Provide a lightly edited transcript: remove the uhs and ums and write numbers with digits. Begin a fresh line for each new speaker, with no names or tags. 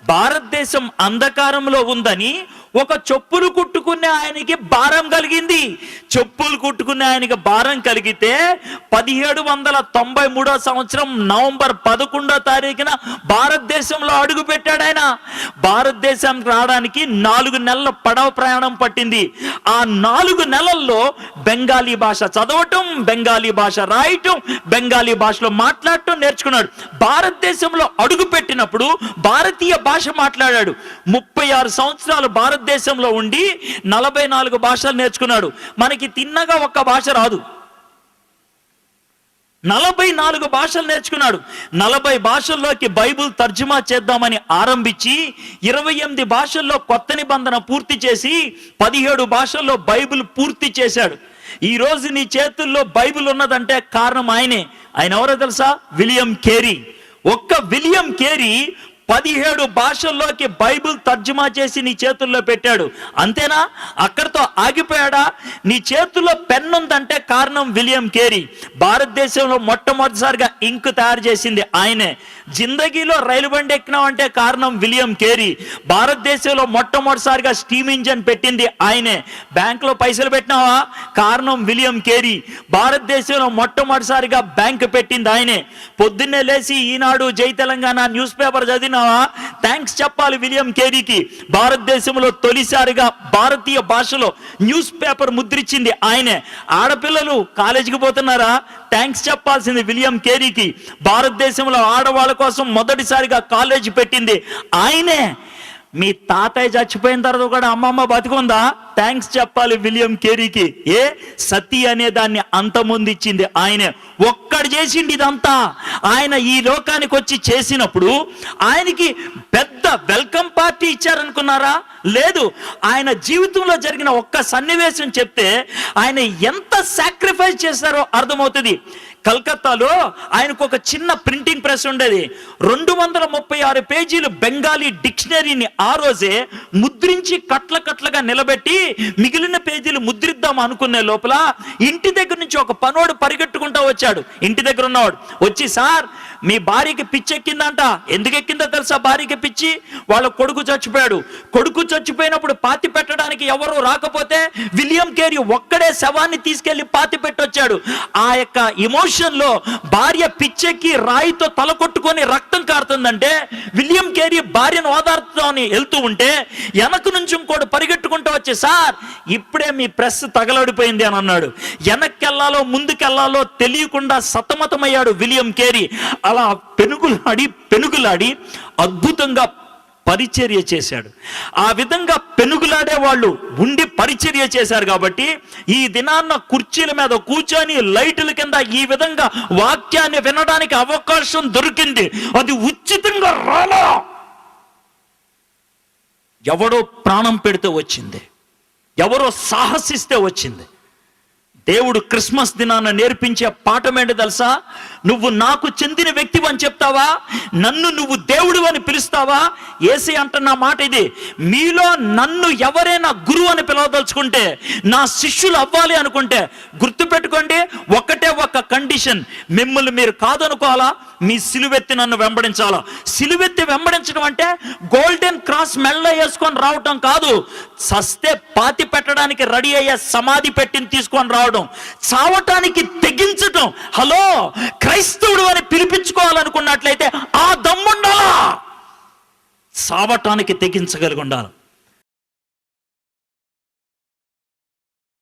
భారతదేశం అంధకారంలో ఉందని ఒక చెప్పులు కుట్టుకునే ఆయనకి భారం కలిగింది. చెప్పులు కుట్టుకునే ఆయనకి భారం కలిగితే 1793 సంవత్సరం నవంబర్ 11వ తారీఖున భారతదేశంలో అడుగు పెట్టాడు ఆయన. భారతదేశానికి రావడానికి 4 నెలల పడవ ప్రయాణం పట్టింది. ఆ 4 నెలల్లో బెంగాలీ భాష చదవటం, బెంగాలీ భాష రాయటం, బెంగాలీ భాషలో మాట్లాడటం నేర్చుకున్నాడు. భారతదేశంలో అడుగు పెట్టినప్పుడు భారతీయ భాష మాట్లాడాడు. 36 సంవత్సరాలు భారతదేశంలో ఉండి 44 భాషలు నేర్చుకున్నాడు. మనకి తిన్నగా ఒక్క భాష రాదు, 44 భాషలు నేర్చుకున్నాడు. 40 భాషల్లోకి బైబిల్ తర్జుమా చేద్దామని ఆరంభించి 28 భాషల్లో కొత్త నిబంధన పూర్తి చేసి 17 భాషల్లో బైబిల్ పూర్తి చేశాడు. ఈ రోజు నీ చేతుల్లో బైబిల్ ఉన్నదంటే కారణం ఆయనే. ఆయన ఎవరో తెలుసా? William Carey. ఒక్క విలియం కేరీ 17 భాషల్లోకి బైబిల్ తర్జుమా చేసి నీ చేతుల్లో పెట్టాడు. అంతేనా? అక్కడితో ఆగిపోయాడా? నీ చేతుల్లో పెన్ ఉందంటే కారణం విలియం కేరీ. భారతదేశంలో మొట్టమొదటిసారిగా ఇంక్ తయారు చేసింది ఆయనే. జిందగీలో రైలు బండి ఎక్కినావంటే కారణం విలియం కేరీ. భారతదేశంలో మొట్టమొదటిసారిగా స్టీమ్ ఇంజన్ పెట్టింది ఆయనే. బ్యాంకులో పైసలు పెట్టినావా? కారణం విలియం కేరీ. భారతదేశంలో మొట్టమొదటిసారిగా బ్యాంక్ పెట్టింది ఆయనే. పొద్దున్నే లేచి ఈనాడు, జై తెలంగాణ న్యూస్ పేపర్ చదివిన థ్యాంక్స్ చెప్పాలి విలియం కేరీకి. భారతదేశంలో తొలిసారిగా భారతీయ భాషలో న్యూస్ పేపర్ ముద్రించింది ఆయనే. ఆడపిల్లలు కాలేజీకి పోతున్నారా? థ్యాంక్స్ చెప్పాల్సింది విలియం కేరీకి. భారతదేశంలో ఆడవాళ్ళ కోసం మొదటిసారిగా కాలేజీ పెట్టింది ఆయనే. మీ తాతయ్య చచ్చిపోయిన తర్వాత కూడా అమ్మమ్మ బతికుందా? థ్యాంక్స్ చెప్పాలి విలియం కేరీకి. సతీ అనే దాన్ని అంతమొందిచ్చింది ఆయనే. ఒక్కడు చేసిండి ఇదంతా. ఆయన ఈ లోకానికి వచ్చి చేసినప్పుడు ఆయనకి పెద్ద వెల్కమ్ పార్టీ ఇచ్చారనుకున్నారా? లేదు. ఆయన జీవితంలో జరిగిన ఒక్క సన్నివేశం చెప్తే ఆయన ఎంత సాక్రిఫైస్ చేశారో అర్థమవుతుంది. కలకత్తాలో ఆయనకు ఒక చిన్న ప్రింటింగ్ ప్రెస్ ఉండేది. 236 పేజీలు బెంగాలీ డిక్షనరీని ఆ రోజే ముద్రించి కట్లగా నిలబెట్టి మిగిలిన పేజీలు ముద్రిద్దాం అనుకునే లోపల ఇంటి దగ్గర నుంచి ఒక పనోడు పరిగెట్టుకుంటా వచ్చాడు. ఇంటి దగ్గర ఉన్నవాడు వచ్చి, సార్ మీ భార్యకి పిచ్చి ఎక్కిందంట. ఎందుకు ఎక్కిందో తెలుసా? భార్యకి పిచ్చి. వాళ్ళ కొడుకు చచ్చిపోయాడు. కొడుకు చచ్చిపోయినప్పుడు పాతి పెట్టడానికి ఎవరు రాకపోతే విలియం కేరీ ఒక్కడే శవాన్ని తీసుకెళ్లి పాతి పెట్టొచ్చాడు. ఆ యొక్క ఎమోషన్ లో భార్య పిచ్చెక్కి రాయితో తల కొట్టుకొని రక్తం కారుతుందంటే విలియం కేరీ భార్యను ఓదార్చుతామని వెళ్తూ ఉంటే వెనక నుంచి ఇంకోటి పరిగెట్టుకుంటూ వచ్చి, సార్ ఇప్పుడే మీ ప్రెస్ తగలడిపోయింది అని అన్నాడు. వెనక్కెళ్లాలో ముందుకెళ్లాలో తెలియకుండా సతమతమయ్యాడు విలియం కేరీ. అలా పెనుగులాడి అద్భుతంగా పరిచర్య చేశాడు. ఆ విధంగా పెనుగులాడే వాళ్ళు ఉండి పరిచర్య చేశారు కాబట్టి ఈ దినాన్న కుర్చీల మీద కూర్చొని లైటుల కింద ఈ విధంగా వాక్యాన్ని వినడానికి అవకాశం దొరికింది. అది ఉచితంగా రాలా, ఎవడో ప్రాణం పెడితే వచ్చింది, ఎవరో సాహసిస్తే వచ్చింది. దేవుడు క్రిస్మస్ దినాన నేర్పించే పాఠం ఏంటి తెలుసా? నువ్వు నాకు చెందిన వ్యక్తివి అని చెప్తావా? నన్ను నువ్వు దేవుడు అని పిలుస్తావా? యేసే అంటున్న మాట ఇది. మీలో నన్ను ఎవరైనా గురువు అని పిలవదలుచుకుంటే, నా శిష్యులు అవ్వాలి అనుకుంటే గుర్తుపెట్టుకోండి, ఒక్కటే ఒక్క కండిషన్. మిమ్మల్ని మీరు కాదనుకోవాలా, మీ సిలువెత్తి నన్ను వెంబడించాలా. సిలువెత్తి వెంబడించడం అంటే గోల్డెన్ క్రాస్ మెళ్ళ వేసుకొని రావటం కాదు. సస్తే పాతి పెట్టడానికి రెడీ అయ్యే సమాధి పెట్టిని తీసుకొని రావడం, చావటానికి తెగించటం. హలో, క్రైస్తవుడు అని పిలిపించుకోవాలనుకున్నట్లయితే ఆ దమ్ముండాలా, చావటానికి తెగించగలిగి ఉండాలి.